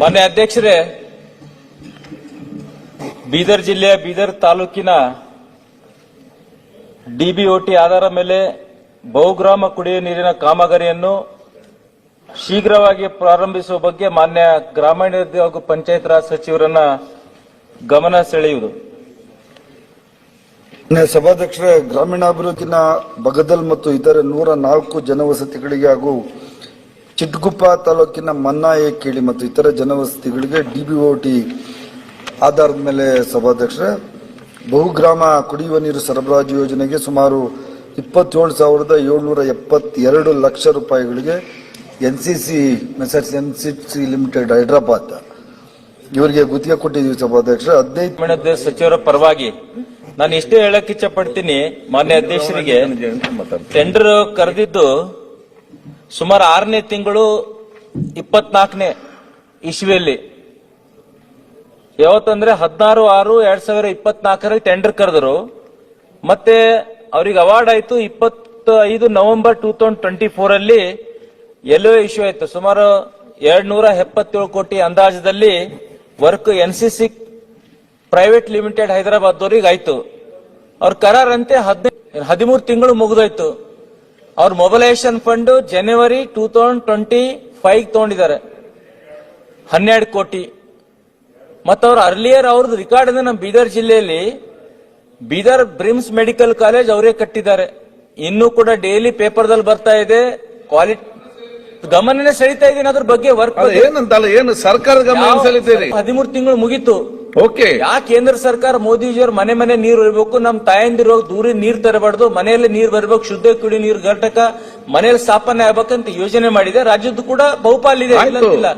ಮಾನ್ಯ ಅಧ್ಯಕ್ಷರೇ, ಬೀದರ್ ಜಿಲ್ಲೆಯ ಬೀದರ್ ತಾಲೂಕಿನ ಡಿಬಿಒಟಿ ಆಧಾರ ಮೇಲೆ ಬಹುಗ್ರಾಮ ಕುಡಿಯುವ ನೀರಿನ ಕಾಮಗಾರಿಯನ್ನು ಶೀಘ್ರವಾಗಿ ಪ್ರಾರಂಭಿಸುವ ಬಗ್ಗೆ ಮಾನ್ಯ ಗ್ರಾಮೀಣಾಭಿವೃದ್ಧಿ ಹಾಗೂ ಪಂಚಾಯತ್ ರಾಜ್ ಸಚಿವರನ್ನ ಗಮನ ಸೆಳೆಯುವುದು. ಸಭಾಧ್ಯಕ್ಷರೇ, ಗ್ರಾಮೀಣಾಭಿವೃದ್ಧಿನ ಬಗದಲ್ ಮತ್ತು ಇತರೆ 104 ಜನವಸತಿಗಳಿಗೆ ಹಾಗೂ ಚಿಟ್ಗುಪ್ಪ ತಾಲೂಕಿನ ಮನ್ನಾಯಕೇಳಿ ಮತ್ತು ಇತರ ಜನವಸತಿಗಳಿಗೆ ಡಿಬಿಒಟಿ ಆಧಾರದ ಮೇಲೆ ಸಭಾಧ್ಯಕ್ಷರೇ ಬಹುಗ್ರಾಮ ಕುಡಿಯುವ ನೀರು ಸರಬರಾಜು ಯೋಜನೆಗೆ ಸುಮಾರು 27,772 ಲಕ್ಷ ರೂಪಾಯಿಗಳಿಗೆ ಎನ್ಸಿಸಿ ಲಿಮಿಟೆಡ್ ಹೈದರಾಬಾದ್ ಇವರಿಗೆ ಗುತ್ತಿಗೆ ಕೊಟ್ಟಿದ್ದೀವಿ ಸಭಾಧ್ಯಕ್ಷರೇ. 15 ಸಚಿವರ ಪರವಾಗಿ ನಾನು ಇಷ್ಟೇ ಹೇಳಕ್ ಇಚ್ಛೆ ಪಡ್ತೀನಿ. ಮಾನ್ಯ ಅಧ್ಯಕ್ಷರಿಗೆ ಟೆಂಡರ್ ಕರೆದಿದ್ದು ಸುಮಾರು 6ನೇ ತಿಂಗಳು 24ನೇ ಇಸ್ವಿಯಲ್ಲಿ, ಯಾವತ್ತಂದ್ರೆ 16/6/2024 ಟೆಂಡರ್ ಕರೆದರು. ಮತ್ತೆ ಅವ್ರಿಗೆ ಅವಾರ್ಡ್ ಆಯ್ತು 25 ನವೆಂಬರ್ 2024 ಅಲ್ಲಿ LOA ಇಶ್ಯೂ ಆಯ್ತು. ಸುಮಾರು 277 ಕೋಟಿ ಅಂದಾಜದಲ್ಲಿ work NCC private limited Hyderabad ಅವರಿಗೆ ಆಯ್ತು. ಅವ್ರ ಕರಾರಂತೆ 13 ತಿಂಗಳು ಮುಗಿದೋಯ್ತು. ಅವ್ರ ಮೊಬಿಲೈಸೇಷನ್ ಫಂಡ್ ಜನವರಿ 2025 ತಗೊಂಡಿದ್ದಾರೆ 12 ಕೋಟಿ. ಮತ್ತು ಅವ್ರ ಅರ್ಲಿಯರ್ ಅವ್ರದ್ದು ರಿಕಾರ್ಡ್ ಅಂದ್ರೆ ನಮ್ಮ ಬೀದರ್ ಜಿಲ್ಲೆಯಲ್ಲಿ ಬೀದರ್ ಬ್ರಿಮ್ಸ್ ಮೆಡಿಕಲ್ ಕಾಲೇಜ್ ಅವರೇ ಕಟ್ಟಿದ್ದಾರೆ. ಇನ್ನೂ ಕೂಡ ಡೈಲಿ ಪೇಪರ್ದಲ್ಲಿ ಬರ್ತಾ ಇದೆ. ಕ್ವಾಲಿಟಿ ಗಮನನೇ ಸೆಳೀತಾ ಇದೀನಿ ಅದ್ರ ಬಗ್ಗೆ. ವರ್ಕ್ ಏನಂತಲ್ಲ, ಏನು ಸರ್ಕಾರದ ಗಮನ ಸೆಳೀತೀರಿ? 13 ತಿಂಗಳು ಮುಗೀತು. ಓಕೆ, ಯಾಕೆ ಕೇಂದ್ರ ಸರ್ಕಾರ ಮೋದಿಜಿಯವರು ಮನೆ ಮನೆ ನೀರು ಇರಬೇಕು, ನಮ್ ತಾಯಂದಿರು ದೂರ ನೀರ್ ತರಬಾರ್ದು, ಮನೆಯಲ್ಲಿ ನೀರ್ ಬರಬೇಕು, ಶುದ್ಧ ಕುಡಿ ನೀರು ಘಟಕ ಮನೆಯಲ್ಲಿ ಸ್ಥಾಪನೆ ಆಗ್ಬೇಕಂತ ಯೋಜನೆ ಮಾಡಿದೆ. ರಾಜ್ಯದ್ದು ಕೂಡ ಬಹುಪಾಲಿದೆ, ಇಲ್ಲ.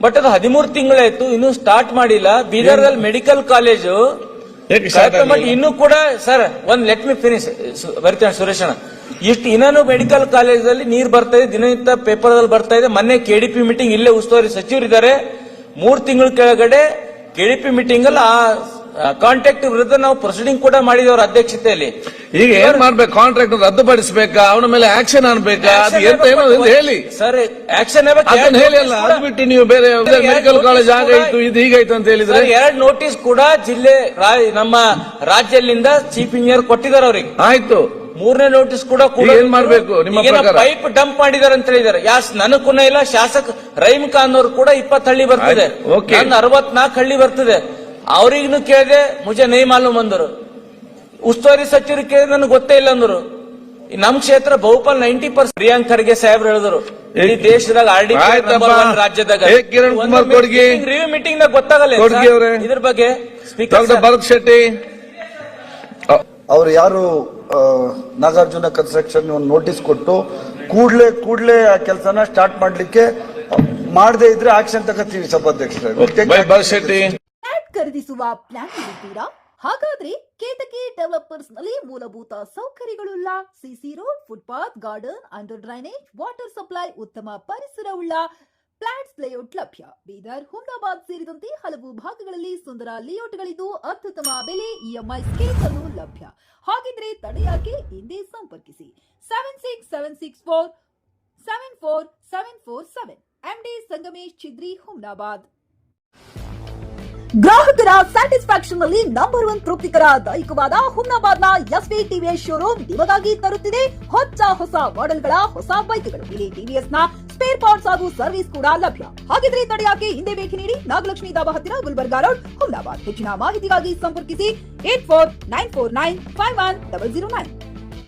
ಬಟ್ ಅದು 13 ತಿಂಗಳಾಯ್ತು, ಇನ್ನೂ ಸ್ಟಾರ್ಟ್ ಮಾಡಿಲ್ಲ. ಬೀದರ್ದಲ್ಲಿ ಮೆಡಿಕಲ್ ಕಾಲೇಜು ಇನ್ನೂ ಕೂಡ ಸರ್ ಲೆಟ್ ಮಿ ಫಿನಿಶ್ ಬರ್ತೇನೆ ಸುರೇಶಣ್ಣ. ಇಷ್ಟು ಇನ್ನೂ ಮೆಡಿಕಲ್ ಕಾಲೇಜ್ ಅಲ್ಲಿ ನೀರ್ ಬರ್ತಾ ಇದೆ, ದಿನನಿತ್ಯ ಪೇಪರ್ ಅಲ್ಲಿ ಬರ್ತಾ ಇದೆ. ಮೊನ್ನೆ KDP ಮೀಟಿಂಗ್ ಇಲ್ಲೇ ಉಸ್ತುವಾರಿ ಸಚಿವರಿದ್ದಾರೆ. 3 ತಿಂಗಳ ಕೆಳಗಡೆ KDP ಮೀಟಿಂಗ್ ಅಲ್ಲಿ ಆ ಕಾಂಟ್ರಾಕ್ಟ್ ವಿರುದ್ಧ ನಾವು ಪ್ರೊಸೀಡಿಂಗ್ ಕೂಡ ಮಾಡಿದವರ ಅಧ್ಯಕ್ಷತೆಯಲ್ಲಿ. ಈಗ ಏನ್ ಮಾಡ್ಬೇಕು? ಕಾಂಟ್ರಾಕ್ಟ್ ರದ್ದುಪಡಿಸಬೇಕಾ? ಅವನ ಮೇಲೆ ಆಕ್ಷನ್ ಅನ್ಬೇಕಾ? ಹೇಳಿ ಸರ್. ಆಕ್ಷನ್ ಹೇಳಿ ಅಲ್ಲ, ಅದು ಬಿಟ್ಟು ನೀವು ಬೇರೆ ಮೆಡಿಕಲ್ ಕಾಲೇಜ್ ಆಗಾಯ್ತು ಇದು ಹೀಗಾಯ್ತು ಅಂತ ಹೇಳಿದ್ರೆ 2 ನೋಟಿಸ್ ಕೂಡ ಜಿಲ್ಲೆ ನಮ್ಮ ರಾಜ್ಯದಿಂದ ಚೀಫ್ ಇಂಜಿನಿಯರ್ ಕೊಟ್ಟಿದ್ದಾರೆ ಅವ್ರಿಗೆ. ಆಯ್ತು. 3ನೇ ನೋಟಿಸ್ ಕೂಡ ಏನ್ ಮಾಡ್ಬೇಕು ನಿಮ್ಮ ಪ್ರಕಾರ? ಪೈಪ್ ಡಂಪ್ ಮಾಡಿದಾರೆ ಅಂತ ಹೇಳಿದ್ದಾರೆ. ನನಗೂ ಇಲ್ಲ, ಶಾಸಕ ರಹೀಂ ಖಾನ್ ಅವರು ಕೂಡ 20 ಹಳ್ಳಿ ಬರ್ತದೆ, 64 ಹಳ್ಳಿ ಬರ್ತದೆ. ಅವ್ರಿಗೂ ಕೇಳಿದೆ, ಮುಜೆ ನೈ ಮಾಲೂಮ್ ಅಂದರು. ಉಸ್ತುವಾರಿ ಸಚಿವರು ಕೇಳಿದ್ರೆ ನನಗೆ ಗೊತ್ತೇ ಇಲ್ಲ ಅಂದ್ರು. ನಮ್ ಕ್ಷೇತ್ರ ಬಹುಪಾಲ್ 90% ಪ್ರಿಯಾಂಕ್ ಖರ್ಗೆ ಸಾಹೇಬ್ರು ಹೇಳಿದ್ರು ಇಡೀ ದೇಶದಾಗ ರಾಜ್ಯದಾಗ ರಿವ್ಯೂ ಮೀಟಿಂಗ್ ನಾಗ ಗೊತ್ತಾಗಲ್ಲ ಇದ್ರ ಬಗ್ಗೆ. ಸ್ಪೀಕರ್ ಭರತ್ ಶೆಟ್ಟಿ ಅವರು ಯಾರು ನಾಗಾರ್ಜುನ ಕನ್ಸ್ಟ್ರಕ್ಷನ್ ನೋಟಿಸ್ ಕೊಟ್ಟು ಕೂಡ್ಲೆ ಆ ಕೆಲಸನ ಸ್ಟಾರ್ಟ್ ಮಾಡ್ಲಿಕ್ಕೆ ಮಾಡದೇ ಇದ್ರೆ ಆಕ್ಷನ್ ತಗೋತೀವಿ ಸಭಾಧ್ಯಕ್ಷರೇ. ಖರೀದಿಸುವ ಪ್ಲಾನ್ ಇರುತ್ತೀರಾ? ಹಾಗಾದ್ರೆ ಕೇತಕಿ ಡೆವಲಪರ್ಸ್ ನಲ್ಲಿ ಮೂಲಭೂತ ಸೌಕರ್ಯಗಳುಳ್ಳ CC road, footpath, garden, under drainage, water supply, ಉತ್ತಮ ಪರಿಸರವುಳ್ಳ ಫ್ಲಾಟ್ಸ್ ಲೇಔಟ್ ಲಭ್ಯ. ಬೀದರ್, ಹುಮ್ನಾಬಾದ್ ಸೇರಿದಂತೆ ಹಲವು ಭಾಗಗಳಲ್ಲಿ ಸುಂದರ ಲೇಔಟ್ಗಳಿದ್ದು ಅತ್ಯುತ್ತಮ ಬೆಲೆ, EMI ಸ್ಕೀಮ್ಸ್ ಅನ್ನು ಲಭ್ಯ. ಹಾಗಿದ್ರೆ ತಡೆಯಾಕೆ? ಹಿಂದೆ ಸಂಪರ್ಕಿಸಿ 7676474747 MD ಸಂಗಮೇಶ್ ಚಿದ್ರಿ, ಹುಮ್ನಾಬಾದ್. ಗ್ರಾಹಕರ ಸ್ಯಾಟಿಸ್ಫ್ಯಾಕ್ಷನ್ ನಲ್ಲಿ ನಂಬರ್ 1 ತೃಪ್ತಿಕರ ದೈಹಿಕವಾದ ಹುಮ್ನಾಬಾದ್ನ SV TVS ಶೋರೂಮ್ ನಿಮಗಾಗಿ ತರುತ್ತಿದೆ ಹೊಸ ಮಾಡೆಲ್ಗಳ ಹೊಸ ಬೈಕ್ಗಳು. ಇಲ್ಲಿ TVS ನ ಸ್ಪೇರ್ ಪಾರ್ಟ್ಸ್ ಹಾಗೂ ಸರ್ವಿಸ್ ಕೂಡ ಲಭ್ಯ. ಹಾಗಿದ್ರೆ ತಡೆಯಾಕೆ? ಹಿಂದೆ ಭೇಟಿ ನೀಡಿ, ನಾಗಲಕ್ಷ್ಮಿ ಧಾಬಾ ಹತ್ತಿರ, ಗುಲ್ಬರ್ಗಾ ರೋಡ್, ಹುಮ್ನಾಬಾದ್. ಹೆಚ್ಚಿನ ಮಾಹಿತಿಗಾಗಿ ಸಂಪರ್ಕಿಸಿ 8494951009.